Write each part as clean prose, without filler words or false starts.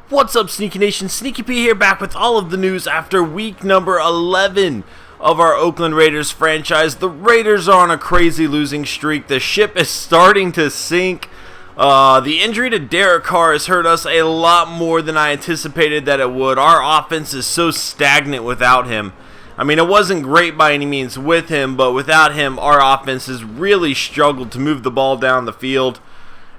What's up, Sneaky Nation? Sneaky P here, back with all of the news after week number 11 of our Oakland Raiders franchise. The Raiders are on a crazy losing streak. The ship is starting to sink. The injury to Derek Carr has hurt us a lot more than I anticipated that it would. Our offense is so stagnant without him. I mean, it wasn't great by any means with him, but without him, our offense has really struggled to move the ball down the field.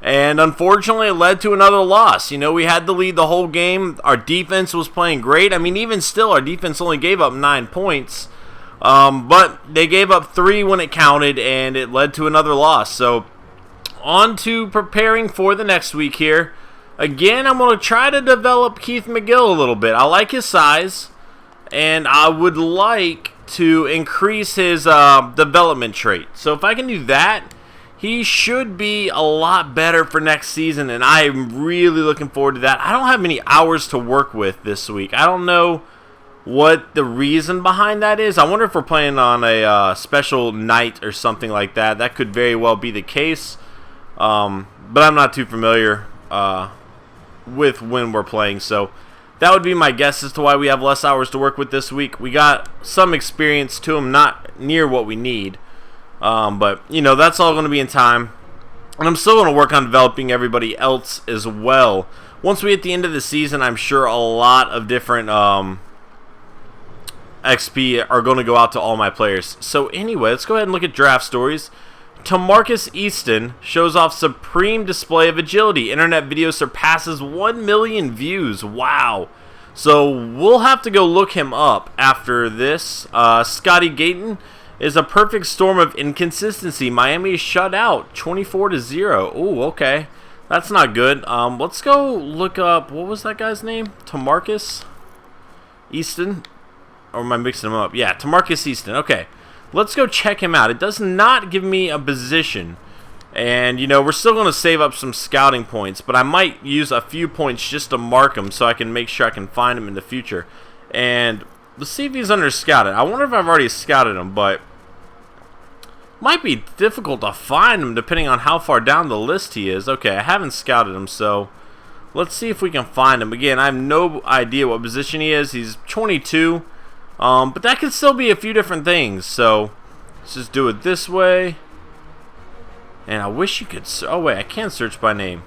And unfortunately, it led to another loss. You know, we had the lead the whole game. Our defense was playing great. I mean, even still, our defense only gave up 9 points. But they gave up 3 when it counted, and it led to another loss. So, on to preparing for the next week here. Again, I'm going to try to develop Keith McGill a little bit. I like his size, and I would like to increase his development trait. So, if I can do that, he should be a lot better for next season, and I am really looking forward to that. I don't have many hours to work with this week. I don't know what the reason behind that is. I wonder if we're playing on a special night or something like that. That could very well be the case, but I'm not too familiar with when we're playing, so that would be my guess as to why we have less hours to work with this week. We got some experience to him, not near what we need. But, you know, that's all going to be in time. And I'm still going to work on developing everybody else as well. Once we hit the end of the season, I'm sure a lot of different XP are going to go out to all my players. So anyway, let's go ahead and look at draft stories. Tamarcus Easton shows off supreme display of agility. Internet video surpasses 1 million views. Wow. So we'll have to go look him up after this. Scotty Gayton is a perfect storm of inconsistency. Miami is shut out 24-0. Oh, okay. That's not good. Let's go look up, what was that guy's name? Tamarcus Easton? Or am I mixing him up? Yeah, Tamarcus Easton. Okay. Let's go check him out. It does not give me a position. And, you know, we're still going to save up some scouting points, but I might use a few points just to mark him so I can make sure I can find him in the future. And let's see if he's under scouted. I wonder if I've already scouted him, but might be difficult to find him depending on how far down the list he is. Okay, I haven't scouted him, so let's see if we can find him. Again, I have no idea what position he is. He's 22, but that could still be a few different things. So let's just do it this way. And I wish you could. Oh wait, I can search by name.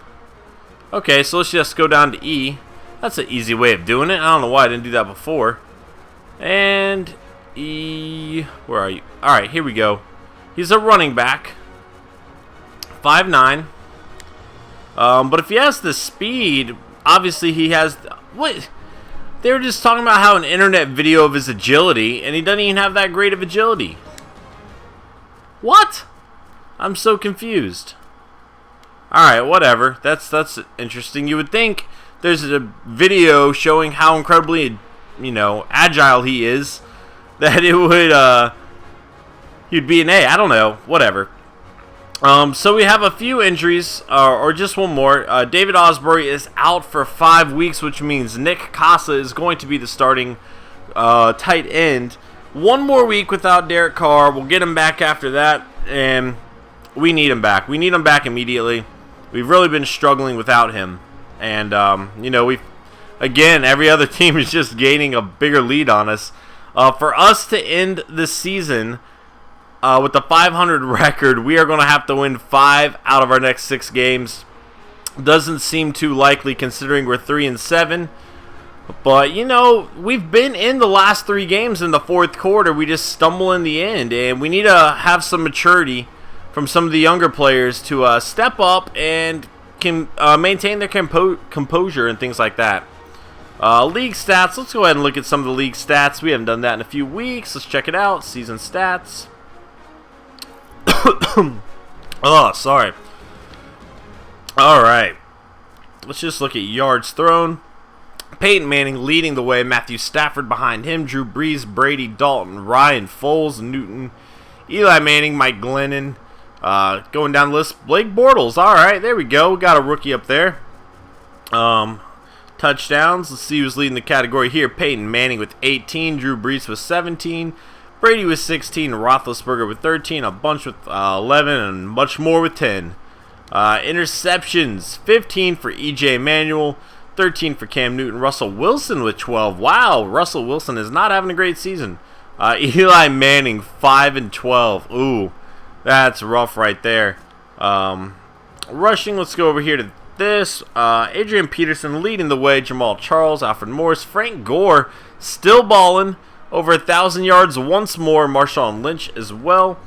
Okay, so let's just go down to E. That's an easy way of doing it. I don't know why I didn't do that before. And E, where are you? All right, here we go. He's a running back, 5'9". But if he has the speed, obviously he has. What? They were just talking about how an internet video of his agility, and he doesn't even have that great of agility. What? I'm so confused. All right, whatever. That's interesting. You would think there's a video showing how incredibly, you know, agile he is, that it would he'd be an A. I don't know. Whatever. So we have a few injuries, or just one more. David Osbury is out for 5 weeks, which means Nick Casa is going to be the starting tight end. One more week without Derek Carr. We'll get him back after that, and we need him back. We need him back immediately. We've really been struggling without him. And, you know, again, every other team is just gaining a bigger lead on us. For us to end the season with the 500 record, we are going to have to win 5 out of our next 6 games. Doesn't seem too likely considering we're 3-7. But, you know, we've been in the last 3 games in the fourth quarter. We just stumble in the end. And we need to have some maturity from some of the younger players to step up and can maintain their composure and things like that. League stats. Let's go ahead and look at some of the league stats. We haven't done that in a few weeks. Let's check it out. Season stats. Oh, sorry. All right. Let's just look at yards thrown. Peyton Manning leading the way. Matthew Stafford behind him. Drew Brees, Brady, Dalton, Ryan, Foles, Newton, Eli Manning, Mike Glennon. Going down the list, Blake Bortles. All right, there we go. Got a rookie up there. Touchdowns. Let's see who's leading the category here. Peyton Manning with 18. Drew Brees with 17. Brady with 16. Roethlisberger with 13. A bunch with 11. And much more with 10. Interceptions. 15 for E.J. Manuel. 13 for Cam Newton. Russell Wilson with 12. Wow, Russell Wilson is not having a great season. Eli Manning, 5 and 12. Ooh, that's rough right there. Rushing, let's go over here to this. Adrian Peterson leading the way. Jamal Charles, Alfred Morris, Frank Gore still balling. Over 1,000 yards once more. Marshawn Lynch as well.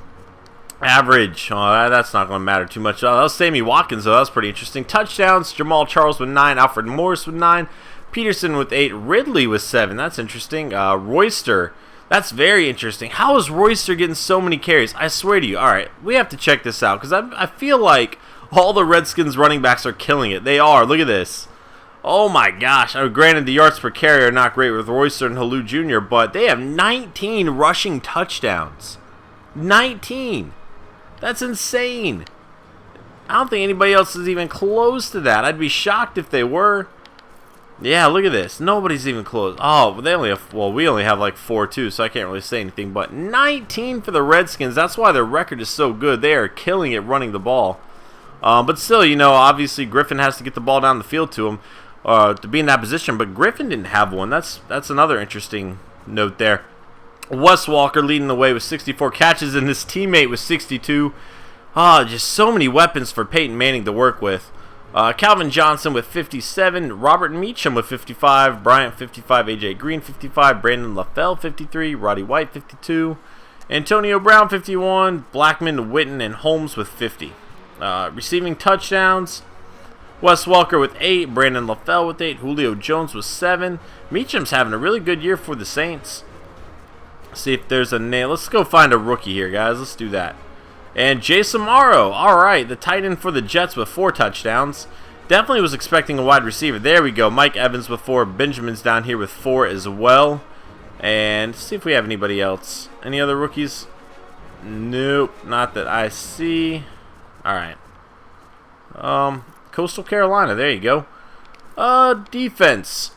Average. Oh, that's not going to matter too much. That was Sammy Watkins, though. That was pretty interesting. Touchdowns. Jamal Charles with 9. Alfred Morris with 9. Peterson with 8. Ridley with 7. That's interesting. Royster. That's very interesting. How is Royster getting so many carries? I swear to you. All right, we have to check this out because I feel like all the Redskins running backs are killing it. They are. Look at this. Oh my gosh. Granted, the yards per carry are not great with Royster and Halou Jr., but they have 19 rushing touchdowns. 19. That's insane. I don't think anybody else is even close to that. I'd be shocked if they were. Yeah, look at this. Nobody's even close. Oh, they only have, well, we only have like 4 too, so I can't really say anything. But 19 for the Redskins. That's why their record is so good. They are killing it running the ball. But still, you know, obviously Griffin has to get the ball down the field to him to be in that position. But Griffin didn't have one. That's another interesting note there. Wes Walker leading the way with 64 catches, and his teammate with 62. Just so many weapons for Peyton Manning to work with. Calvin Johnson with 57. Robert Meacham with 55. Bryant 55. AJ Green 55. Brandon LaFell 53. Roddy White 52. Antonio Brown 51. Blackman, Witten, and Holmes with 50. Receiving touchdowns. Wes Welker with 8. Brandon LaFell with 8. Julio Jones with 7. Meacham's having a really good year for the Saints. See if there's a name. Let's go find a rookie here, guys. Let's do that. And Jason Morrow. All right, the tight end for the Jets with 4 touchdowns. Definitely was expecting a wide receiver. There we go. Mike Evans with 4. Benjamin's down here with 4 as well. And see if we have anybody else. Any other rookies? Nope, not that I see. All right. Coastal Carolina. There you go. Defense.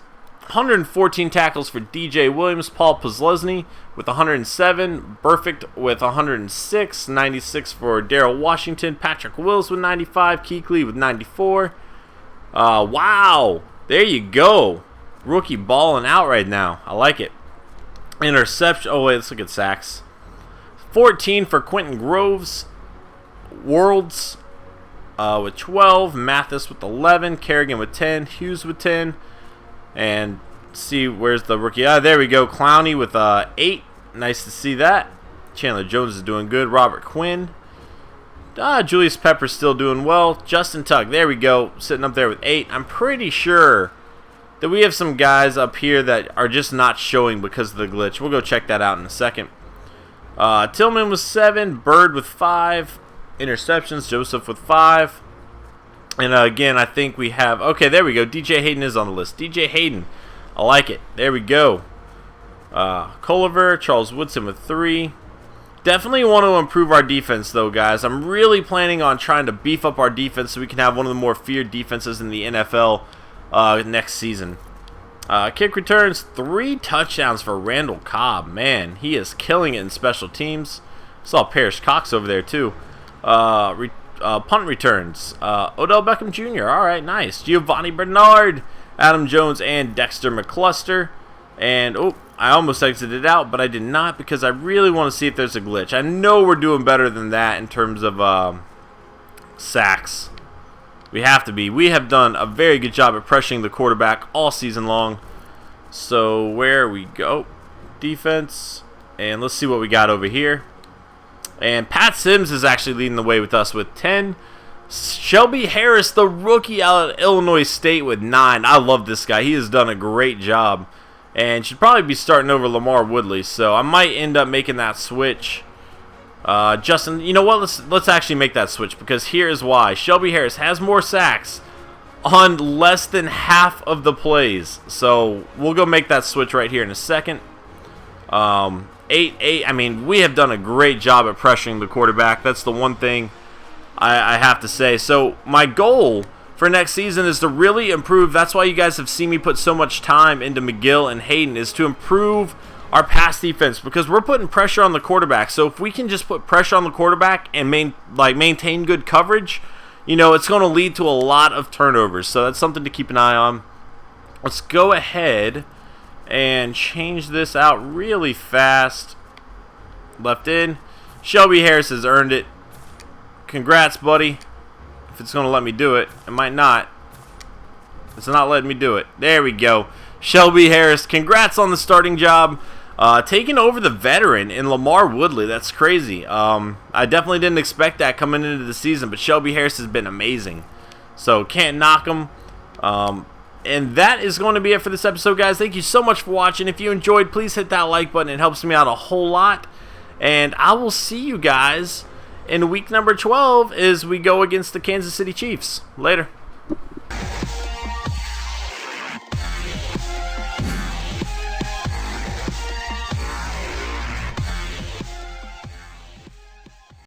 114 tackles for DJ Williams. Paul Posluszny with 107. Perfect with 106. 96 for Darrell Washington. Patrick Wills with 95. Kuechly with 94. Wow. There you go. Rookie balling out right now. I like it. Interception. Oh, wait. Let's look at sacks. 14 for Quentin Groves. Worlds with 12. Mathis with 11. Kerrigan with 10. Hughes with 10. And see, where's the rookie? There we go. Clowney with 8. Nice to see that. Chandler Jones is doing good. Robert Quinn. Julius Pepper's still doing well. Justin Tuck, there we go. Sitting up there with 8. I'm pretty sure that we have some guys up here that are just not showing because of the glitch. We'll go check that out in a second. Tillman with 7. Bird with 5. Interceptions. Joseph with 5. And again, I think we have... Okay, there we go. DJ Hayden is on the list. DJ Hayden. I like it. There we go. Culliver, Charles Woodson with 3. Definitely want to improve our defense, though, guys. I'm really planning on trying to beef up our defense so we can have one of the more feared defenses in the NFL next season. Kick returns, 3 touchdowns for Randall Cobb. Man, he is killing it in special teams. Saw Parrish Cox over there, too. Punt returns. Odell Beckham Jr. All right, nice. Giovanni Bernard, Adam Jones, and Dexter McCluster. And, oh, I almost exited out, but I did not because I really want to see if there's a glitch. I know we're doing better than that in terms of sacks. We have to be. We have done a very good job at pressuring the quarterback all season long. So, where we go. Defense. And let's see what we got over here. And Pat Sims is actually leading the way with us with 10. Shelby Harris, the rookie out of Illinois State with 9. I love this guy. He has done a great job. And should probably be starting over Lamar Woodley. So I might end up making that switch. Justin, you know what? Let's actually make that switch. Because here is why. Shelby Harris has more sacks on less than half of the plays. So we'll go make that switch right here in a second. 8-8. I mean, we have done a great job at pressuring the quarterback. That's the one thing I have to say. So my goal for next season is to really improve. That's why you guys have seen me put so much time into McGill and Hayden, is to improve our pass defense because we're putting pressure on the quarterback. So if we can just put pressure on the quarterback and maintain good coverage, you know, it's going to lead to a lot of turnovers. So that's something to keep an eye on. let's go ahead and change this out really fast. Left in. Shelby Harris has earned it. Congrats, buddy. If it's going to let me do it. It might not. It's not letting me do it. There we go. Shelby Harris, congrats on the starting job. Taking over the veteran in Lamar Woodley. That's crazy. I definitely didn't expect that coming into the season, but Shelby Harris has been amazing. So can't knock him. And that is going to be it for this episode, guys. Thank you so much for watching. If you enjoyed, please hit that like button. It helps me out a whole lot. And I will see you guys in week number 12 as we go against the Kansas City Chiefs. Later.